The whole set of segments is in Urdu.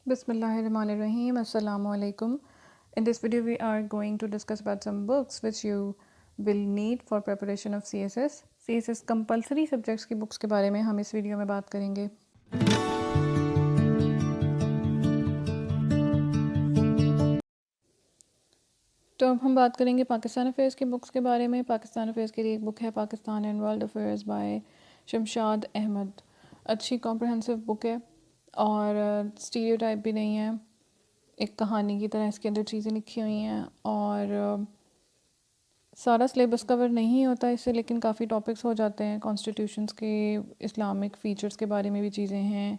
Bismillahirrahmanirrahim. Assalamu alaikum. In this video, we are going to discuss about some books which you will need for preparation of CSS. CSS compulsory subjects کی books کے بارے میں ہم اس ویڈیو میں بات کریں گے. تو اب ہم بات کریں گے پاکستان افیئرس کی بکس کے بارے میں. پاکستان افیئرس کے لیے ایک بک ہے Pakistan and world affairs by Shamshad Ahmad. اچھی کمپریہنسو بک ہے اور اسٹیریوٹائپ بھی نہیں ہے. ایک کہانی کی طرح اس کے اندر چیزیں لکھی ہوئی ہیں اور سارا سلیبس کور نہیں ہوتا اس سے، لیکن کافی ٹاپکس ہو جاتے ہیں. کانسٹیٹیوشنس کے اسلامک فیچرز کے بارے میں بھی چیزیں ہیں،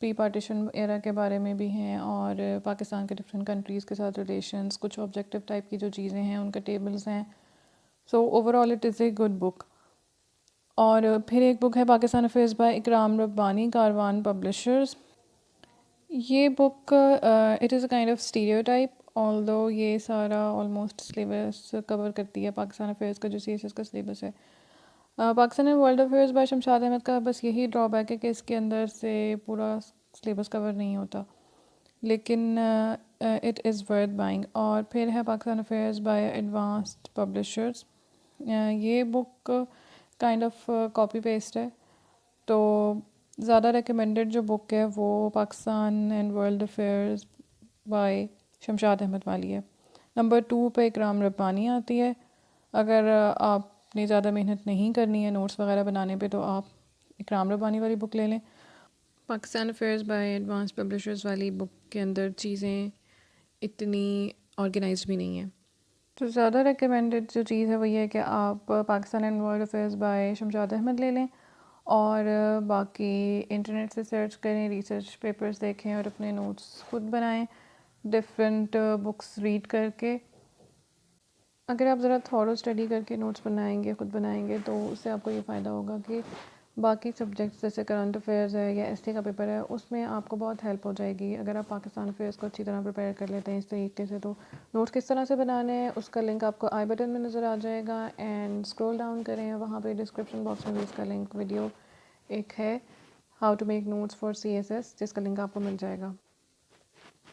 پری پارٹیشن ایرا کے بارے میں بھی ہیں، اور پاکستان کے ڈفرینٹ کنٹریز کے ساتھ ریلیشنز، کچھ آبجیکٹیو ٹائپ کی جو چیزیں ہیں ان کے ٹیبلز ہیں. So overall it is a good book. اور پھر ایک بک ہے Pakistan affairs by Ikram Rabbani, Karwan publishers. یہ book it is a kind of stereotype, although یہ سارا آلموسٹ سلیبس کور کرتی ہے پاکستان افیئرس کا جو سی ایس ایس کا سلیبس ہے. Pakistan and world affairs by Shamshad Ahmad کا بس یہی ڈرا بیک ہے کہ اس کے اندر سے پورا سلیبس کور نہیں ہوتا، لیکن اٹ از ورتھ بائنگ. اور پھر ہے Pakistan affairs by advanced publishers. یہ book kind of copy paste ہے، تو زیادہ ریکمینڈڈ جو بک ہے وہ Pakistan and world affairs by Shamshad Ahmad والی ہے. نمبر 2 پہ اکرام ربانی آتی ہے. اگر آپ نے زیادہ محنت نہیں کرنی ہے نوٹس وغیرہ بنانے پہ تو آپ اکرام ربانی والی بک لے لیں. Pakistan affairs by advance publishers والی بک کے اندر چیزیں اتنی آرگنائزڈ بھی نہیں ہیں. تو زیادہ ریکمینڈڈ جو چیز ہے وہ یہ ہے کہ آپ Pakistan and world affairs by Shamshad Ahmad لے لیں، اور باقی انٹرنیٹ سے سرچ کریں، ریسرچ پیپرز دیکھیں اور اپنے نوٹس خود بنائیں ڈفرینٹ بکس ریڈ کر کے. اگر آپ ذرا تھورو اسٹڈی کر کے نوٹس بنائیں گے، خود بنائیں گے، تو اس سے آپ کو یہ فائدہ ہوگا کہ باقی سبجیکٹس جیسے کرنٹ افیئرز ہے یا ایس ٹی کا پیپر ہے اس میں آپ کو بہت ہیلپ ہو جائے گی. اگر آپ پاکستان افیئرز کو اچھی طرح پریپیئر کر لیتے ہیں اس طریقے سے، تو نوٹس کس طرح سے بنانے ہیں اس کا لنک آپ کو آئی بٹن میں نظر آ جائے گا. اینڈ اسکرول ڈاؤن کریں، وہاں پہ ڈسکرپشن باکس میں بھی اس کا لنک ویڈیو ایک ہے how to make notes for C S S, جس کا لنک آپ کو مل جائے گا.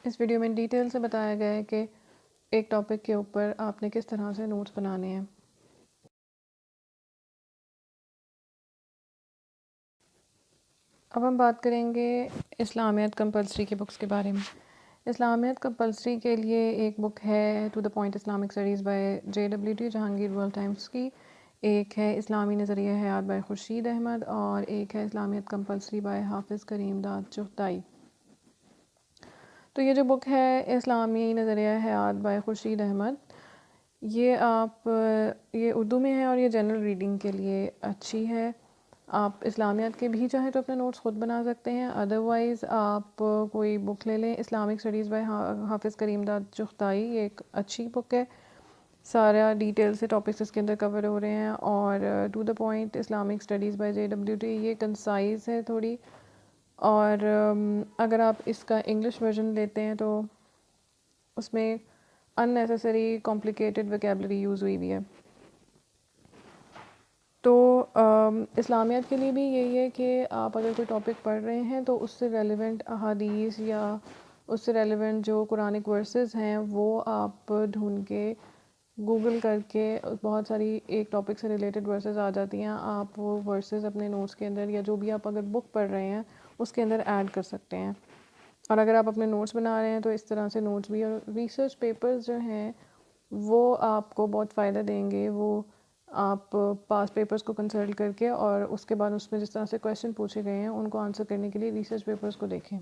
اس ویڈیو میں ڈیٹیل سے بتایا گیا ہے کہ ایک ٹاپک کے اوپر آپ نے کس طرح سے نوٹس بنانے ہیں. اب ہم بات کریں گے اسلامیات کمپلسری کی بکس کے بارے میں. اسلامیات کمپلسری کے لیے ایک بک ہے to the point Islamic studies by J W T Jahangir world times کی. ایک ہے اسلامی نظریہ حیات بائی خورشید احمد، اور ایک ہے اسلامیات کمپلسری بائی حافظ کریم داد چغتائی. تو یہ جو بک ہے اسلامی نظریہ حیات بائی خورشید احمد، یہ اردو میں ہے اور یہ جنرل ریڈنگ کے لیے اچھی ہے. آپ اسلامیات کے بھی چاہیں تو اپنے نوٹس خود بنا سکتے ہیں، ادروائز آپ کوئی بک لے لیں. اسلامک اسٹڈیز بائی حافظ کریم داد چغتائی یہ ایک اچھی بک ہے، سارا ڈیٹیل سے ٹاپکس اس کے اندر کور ہو رہے ہیں. اور to the point Islamic studies by J W T یہ کنسائز ہے تھوڑی، اور اگر آپ اس کا انگلش ورژن لیتے ہیں تو اس میں ان نیسیسری کمپلیکیٹڈ ویکیبلری یوز ہوئی بھی ہے. تو اسلامیات کے لیے بھی یہی ہے کہ آپ اگر کوئی ٹاپک پڑھ رہے ہیں تو اس سے ریلیونٹ احادیث یا اس سے ریلیونٹ جو قرآنک ورسز ہیں وہ آپ ڈھونڈ کے گوگل کر کے، بہت ساری ایک ٹاپک سے ریلیٹڈ ورسز آ جاتی ہیں، آپ وہ ورسز اپنے نوٹس کے اندر یا جو بھی آپ اگر بک پڑھ رہے ہیں اس کے اندر ایڈ کر سکتے ہیں. اور اگر آپ اپنے نوٹس بنا رہے ہیں تو اس طرح سے نوٹس بھی، اور ریسرچ پیپرز جو ہیں وہ آپ کو بہت فائدہ دیں گے. وہ آپ پاس پیپرز کو کنسلٹ کر کے اور اس کے بعد اس میں جس طرح سے کویشچن پوچھے گئے ہیں ان کو آنسر کرنے کے لیے ریسرچ پیپرز کو دیکھیں.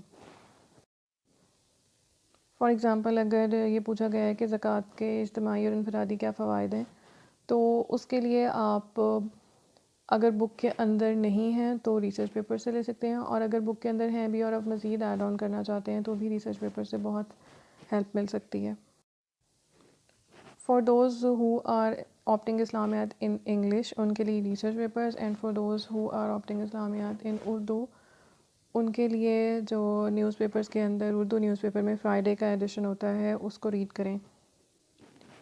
فار ایگزامپل اگر یہ پوچھا گیا ہے کہ زکوٰۃ کے اجتماعی اور انفرادی کیا فوائد ہیں، تو اس کے لیے آپ اگر بک کے اندر نہیں ہیں تو ریسرچ پیپر سے لے سکتے ہیں، اور اگر بک کے اندر ہیں بھی اور آپ مزید ایڈ آن کرنا چاہتے ہیں تو بھی ریسرچ پیپر سے بہت ہیلپ مل سکتی ہے. For those who are opting Islamiat in English ان کے لیے research papers, and for those who are opting Islamiat in Urdu ان کے لیے جو نیوز پیپرز کے اندر اردو نیوز پیپر میں فرائیڈے کا ایڈیشن ہوتا ہے اس کو ریڈ کریں.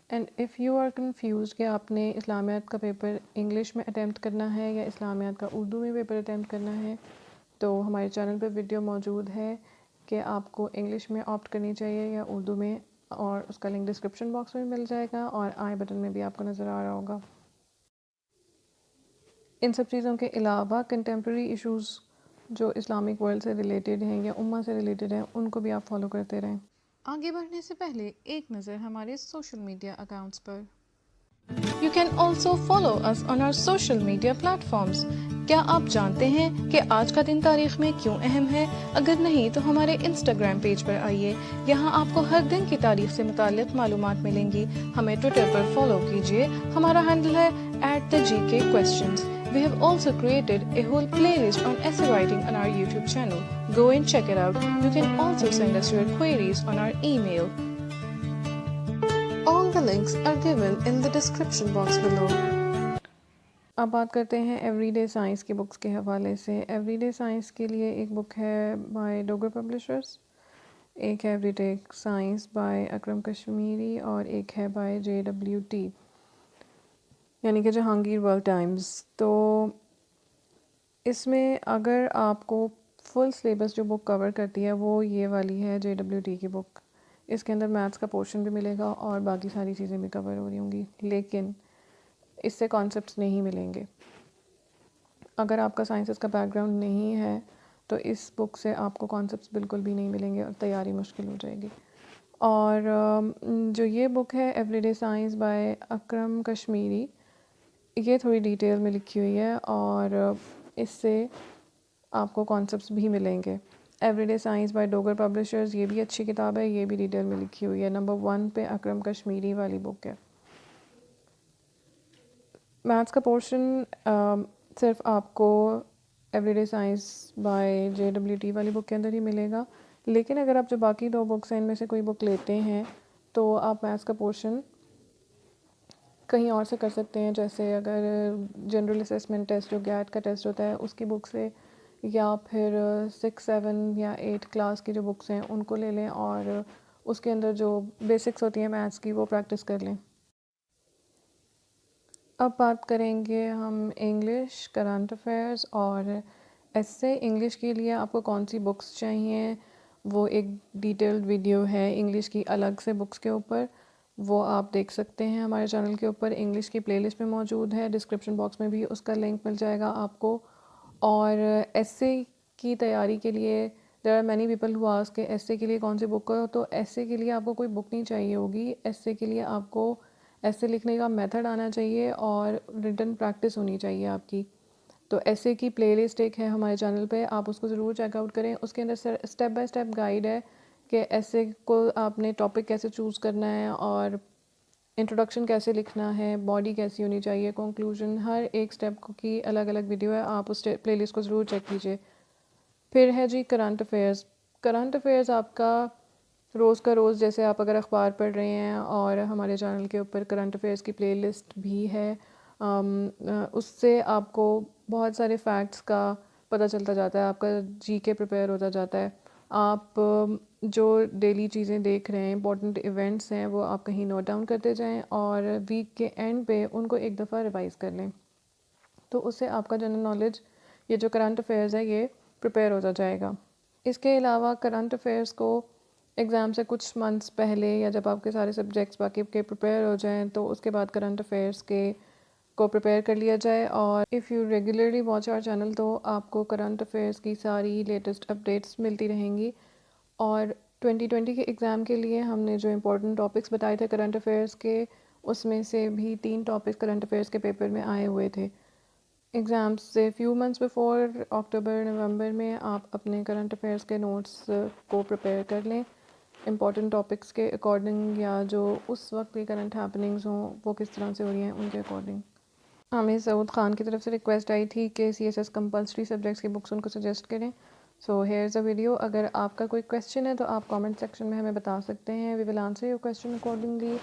And if you are confused کہ آپ نے اسلامیات کا پیپر انگلش میں اٹیمپٹ کرنا ہے یا اسلامیات کا اردو میں پیپر اٹیمپٹ کرنا ہے، تو ہمارے چینل پہ ویڈیو موجود ہے کہ آپ کو انگلش میں آپٹ کرنی چاہیے یا اردو میں، اور اس کا لنک ڈسکرپشن باکس میں مل جائے گا اور آئی بٹن میں بھی آپ کو نظر آ رہا ہوگا۔ ان سب چیزوں کے علاوہ کنٹمپریری ایشوز جو اسلامک ورلڈ سے ریلیٹڈ ہیں یا امہ سے ریلیٹڈ ہیں، ان کو بھی آپ فالو کرتے رہیں۔ آگے بڑھنے سے پہلے ایک نظر ہمارے social media accounts per. You can also follow us on our social media platforms۔ کیا آپ جانتے ہیں کہ آج کا دن تاریخ میں کیوں اہم ہے؟ اگر نہیں تو ہمارے انسٹاگرام پیج پر آئیے، یہاں آپ کو ہر دن کی تاریخ سے متعلق معلومات ملیں گی۔ ہمیں ٹویٹر پر فالو کیجیے، ہمارا ہینڈل ہے @thegkquestions۔ We have also created a whole playlist on essay writing on our YouTube channel۔ Go and check it out۔ You can also send us your queries on our email۔ All the links are given in the description box below۔ اب بات کرتے ہیں ایوری ڈے سائنس کی بکس کے حوالے سے۔ ایوری ڈے سائنس کے لیے ایک بک ہے بائی ڈوگر پبلشرز، ایک ہے ایوری ڈے سائنس بائی اکرم کشمیری، اور ایک ہے بائی JWT یعنی کہ جہانگیر ورلڈ ٹائمز۔ تو اس میں اگر آپ کو فل سلیبس جو بک کور کرتی ہے وہ یہ والی ہے JWT کی بک۔ اس کے اندر میتھس کا پورشن بھی ملے گا اور باقی ساری چیزیں بھی کور ہو رہی ہوں گی، لیکن اس سے کانسیپٹس نہیں ملیں گے۔ اگر آپ کا سائنسز کا بیک گراؤنڈ نہیں ہے تو اس بک سے آپ کو کانسیپٹس بالکل بھی نہیں ملیں گے اور تیاری مشکل ہو جائے گی۔ اور جو یہ بک ہے ایوری ڈے سائنس بائی اکرم کشمیری، یہ تھوڑی ڈیٹیل میں لکھی ہوئی ہے اور اس سے آپ کو کانسیپٹس بھی ملیں گے۔ Every day science by Dogar publishers, یہ بھی اچھی کتاب ہے، یہ بھی ڈیٹیل میں لکھی ہوئی ہے۔ نمبر 1 پہ اکرم کشمیری والی بک ہے۔ میتھس کا پورشن صرف آپ کو every day science by JWT والی بک کے اندر ہی ملے گا، لیکن اگر آپ جو باقی 2 بکس ہیں ان میں سے کوئی بک لیتے ہیں تو آپ میتھس کا پورشن کہیں اور سے کر سکتے ہیں، جیسے اگر جنرل اسیسمنٹ ٹیسٹ جو گیٹ کا ٹیسٹ ہوتا ہے اس کی بک سے، یا پھر 6، 7 یا 8 کلاس کی جو بکس ہیں ان کو لے لیں اور اس کے اندر جو بیسکس ہوتی ہیں میتھس کی وہ پریکٹس کر لیں۔ اب بات کریں گے ہم انگلش، کرنٹ افیئرز اور ایسے۔ انگلش کے لیے آپ کو کون سی بکس چاہیے، وہ ایک ڈیٹیلڈ ویڈیو ہے انگلش کی الگ سے بکس کے اوپر، وہ آپ دیکھ سکتے ہیں ہمارے چینل کے اوپر، انگلش کی پلے لسٹ میں موجود ہے، ڈسکرپشن باکس میں بھی اس کا لنک مل جائے گا آپ کو۔ اور ایسے کی تیاری کے لیے there are many people who ask کہ ایسے کے لیے کون سی بک ہو، تو ایسے کے لیے آپ کو کوئی بک نہیں چاہیے ہوگی۔ ایسے کے لیے آپ کو ایسے لکھنے کا میتھڈ آنا چاہیے اور ریٹن پریکٹس ہونی چاہیے آپ کی۔ تو ایسے کی پلے لسٹ ایک ہے ہمارے چینل پہ، آپ اس کو ضرور چیک آؤٹ کریں۔ اس کے اندر اسٹیپ بائی اسٹیپ گائیڈ ہے کہ ایسے کو آپ نے ٹاپک کیسے چوز کرنا ہے اور انٹروڈکشن کیسے لکھنا ہے، باڈی کیسی ہونی چاہیے، کنکلوژن، ہر ایک اسٹیپ کی الگ الگ ویڈیو ہے، آپ اس پلے لسٹ کو ضرور چیک کیجیے۔ پھر ہے جی کرنٹ افیئرز۔ کرنٹ افیئرز آپ کا روز کا روز، جیسے آپ اگر اخبار پڑھ رہے ہیں، اور ہمارے چینل کے اوپر کرنٹ افیئرز کی پلے لسٹ بھی ہے، اس سے آپ کو بہت سارے فیکٹس کا پتہ چلتا جاتا ہے، آپ کا GK پریپیئر ہوتا جاتا ہے۔ آپ جو ڈیلی چیزیں دیکھ رہے ہیں، امپورٹنٹ ایونٹس ہیں، وہ آپ کہیں نوٹ ڈاؤن کرتے جائیں اور ویک کے اینڈ پہ ان کو ایک دفعہ ریوائز کر لیں، تو اس سے آپ کا جنرل نالج، یہ جو کرنٹ افیئرز ہے، یہ پریپیئر ہوتا جائے گا۔ اس کے علاوہ کرنٹ افیئرز کو ایگزام سے کچھ منتھس پہلے، یا جب آپ کے سارے سبجیکٹس باقی کے پریپیئر ہو جائیں، تو اس کے بعد کرنٹ افیئرز کے کو پریپیئر کر لیا جائے۔ اور if you regularly watch our channel, تو آپ کو کرنٹ افیئرز کی ساری لیٹسٹ اپڈیٹس ملتی رہیں گی۔ اور 2020 کے ایگزام کے لیے ہم نے جو امپورٹنٹ ٹاپکس بتائے تھے کرنٹ افیئرز کے، اس میں سے بھی 3 ٹاپکس کرنٹ افیئرز کے پیپر میں آئے ہوئے تھے۔ ایگزامس سے فیو منتھس بیفور، اکتوبر نومبر میں آپ اپنے کرنٹ افیئرز کے نوٹس کو پریپیئر کر لیں امپورٹنٹ ٹاپکس کے اکارڈنگ، یا جو اس وقت کی کرنٹ ہیپننگز ہوں وہ کس طرح سے ہو رہی ہیں ان کے اکارڈنگ۔ ہمیں سعود خان کی طرف سے ریکویسٹ آئی تھی کہ CSS کمپلسری سبجیکٹس کی بکس ان کو سجیسٹ کریں، so here is a video. اگر آپ کا کوئی کویسچن ہے تو آپ کامنٹ سیکشن میں ہمیں بتا سکتے ہیں، we will answer your question accordingly.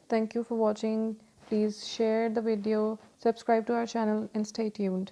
Thank you for watching, please share the video, subscribe to our channel and stay tuned.